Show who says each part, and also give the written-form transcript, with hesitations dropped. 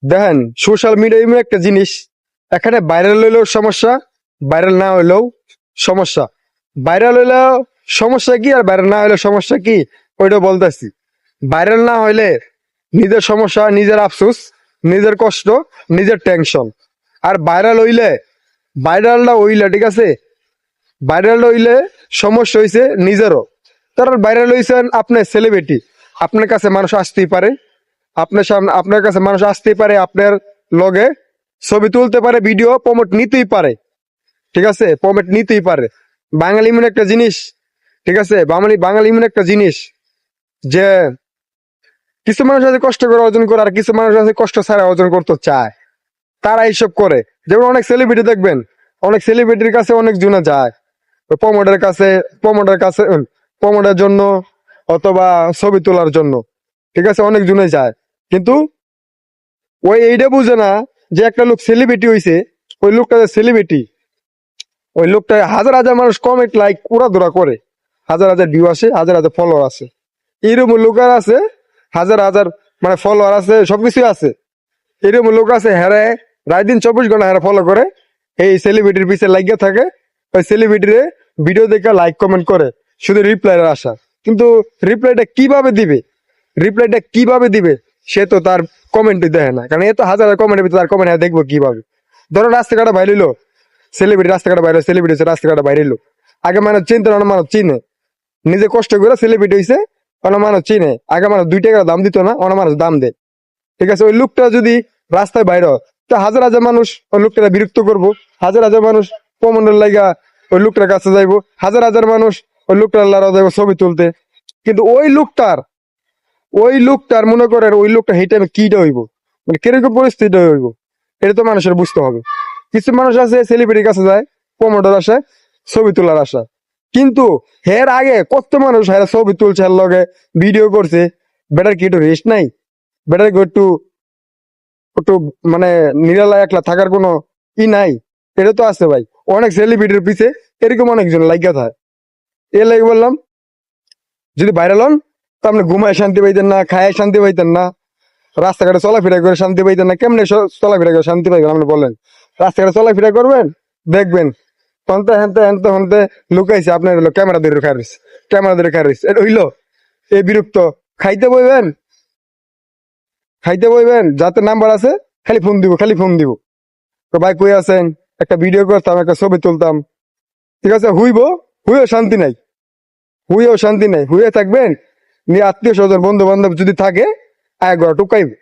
Speaker 1: দেখেন social media এমন একটা জিনিস, এখানে ভাইরাল হইলেও সমস্যা, ভাইরাল না হইলেও সমস্যা। ভাইরাল হইলেও সমস্যা কি আর ভাইরাল না হইলে সমস্যা কি, ওইটা বলতেছি। ভাইরাল না হইলে নিজের সমস্যা, নিজের আফসোস, নিজের কষ্ট, নিজের টেনশন। আর ভাইরাল হইলে, ভাইরালটা হইলে ঠিক আছে, ভাইরাল হইলে সমস্যা হইছে নিজেরও। কারণ ভাইরাল হইছেন আপনি সেলিব্রিটি, আপনার কাছে মানুষ আসতেই পারে, আপনার সামনে আপনার কাছে মানুষ আসতেই পারে, আপনার লগে ছবি তুলতে পারে, ভিডিও প্রমোট নিতেই পারে, ঠিক আছে, প্রমোট নিতেই পারে। বাঙালি এমন একটা জিনিস, ঠিক আছে, বাঙালি বাঙালি এমন একটা জিনিস যে কিছু মানুষ আছে কষ্ট করে অর্জন করে, আর কিছু মানুষ আছে কষ্ট ছাড়া অর্জন করতে চায়, তারা এইসব করে। যেমন অনেক সেলিব্রিটি দেখবেন, অনেক সেলিব্রিটির কাছে অনেক জনে যায় প্রমোটের কাছে, প্রমোটের কাছে প্রমোটের জন্য অথবা ছবি তোলার জন্য, ঠিক আছে, অনেক জনে যায়। কিন্তু ওই এইটা বুঝে না যে একটা লোক সেলিব্রিটি হইছে, ওই লোকটা যে সেলিব্রিটি, ওই লোকটা হাজার হাজার মানুষ কমেন্ট লাইক উড়াধুরা করে, হাজার হাজার ভিউ আসে, হাজার হাজার ফলোয়ার আছে। এরকম লোক আর আছে, হাজার হাজার মানে ফলোয়ার আছে, সবকিছু আছে। এরকম লোক আছে হ্যারে রাত দিন 24 ঘন্টা হ্যারে ফলো করে, এই সেলিব্রিটির পিছে লাগিয়ে থাকে, ওই সেলিব্রিটির ভিডিও দেখে লাইক কমেন্ট করে, শুধু রিপ্লাইয়ের আশা। কিন্তু রিপ্লাইটা কিভাবে দিবে, রিপ্লাইটা কিভাবে দিবে সে তো তার কমেন্টই দেখে না, কারণ এ তো হাজার কমেন্টের ভিতরে তার কমেন্ট দেখবো কিভাবে। ধরো রাস্তাঘাটে বাইরে হইলো সেলিব্রিটি, রাস্তাঘাটে বাইরে সেলিব্রিটি হচ্ছে, রাস্তাঘাটে বাইরে হইলো, আগে মানুষ চিনতে না, মানুষ চিনে, নিজে কষ্ট করে সেলিব্রিটি হয়েছে, অনেক মানুষ চিনে। আগে মানুষ 2 টাকা দাম দিত না, অনেক মানুষ দাম দেয়, ঠিক আছে। ওই লোকটা যদি রাস্তায় বাইরে হয়, তো হাজার হাজার মানুষ ওই লোকটা বিরক্ত করবো, হাজার হাজার মানুষ প্রমোটের লাইগা ওই লোকটার কাছে যাইবো, হাজার হাজার মানুষ ওই লোকটার লারা যাইবো ছবি তুলতে। কিন্তু ওই লোকটার মনে করেন ওই লোকটা এই টাইমে কিটা হইব, মানে কিরকম পরিস্থিতি হইব, এটা তো মানুষের বুঝতে হবে। কিছু মানুষ আছে সেলিব্রিটির কাছে যায় প্রমোটার আশায়, ছবি তোলার আশা। কিন্তু এর আগে কত মানুষ হ্যাঁ ছবি তুলছে, এর লগে ভিডিও করছে, বেটার কি একটু রেস্ট নাই, বেটার একটু একটু মানে নিরালা একলা থাকার কোনো নাই? এটা তো আছে ভাই, অনেক সেলিব্রিটির পিছে এরকম অনেকজন লাগিয়া থাকে। এ লাগে বললাম, যদি ভাইরাল হন তো আপনি ঘুমায় শান্তি পাইতেন না, খায় শান্তি পাইতেন না, রাস্তাঘাটে চলাফেরা করে শান্তি পাইতেন না। কেমনে চলাফেরা করে শান্তি পাইবেন আপনি বলেন? রাস্তাঘাটে চলাফেরা করবেন, দেখবেন হনতে হেনতে হেনতে হনতে লুকাইছে, আপনার হলো ক্যামেরা ধরে খারিস, ক্যামেরা ধরে খারিস, এটা হইলো এই বিরক্ত। খাইতে বইবেন, খাইতে বইবেন, যাতে নাম্বার আছে খালি ফোন দিব, খালি ফোন দিব, তো ভাই কই আছেন, একটা ভিডিও করতাম, একটা ছবি তুলতাম, ঠিক আছে। হুইও শান্তি নাই, হুইও শান্তি নাই, হুইয়ে থাকবেন নিয়ে আত্মীয় স্বজন বন্ধু বান্ধব যদি থাকে আয় ঘর টুকাইবে,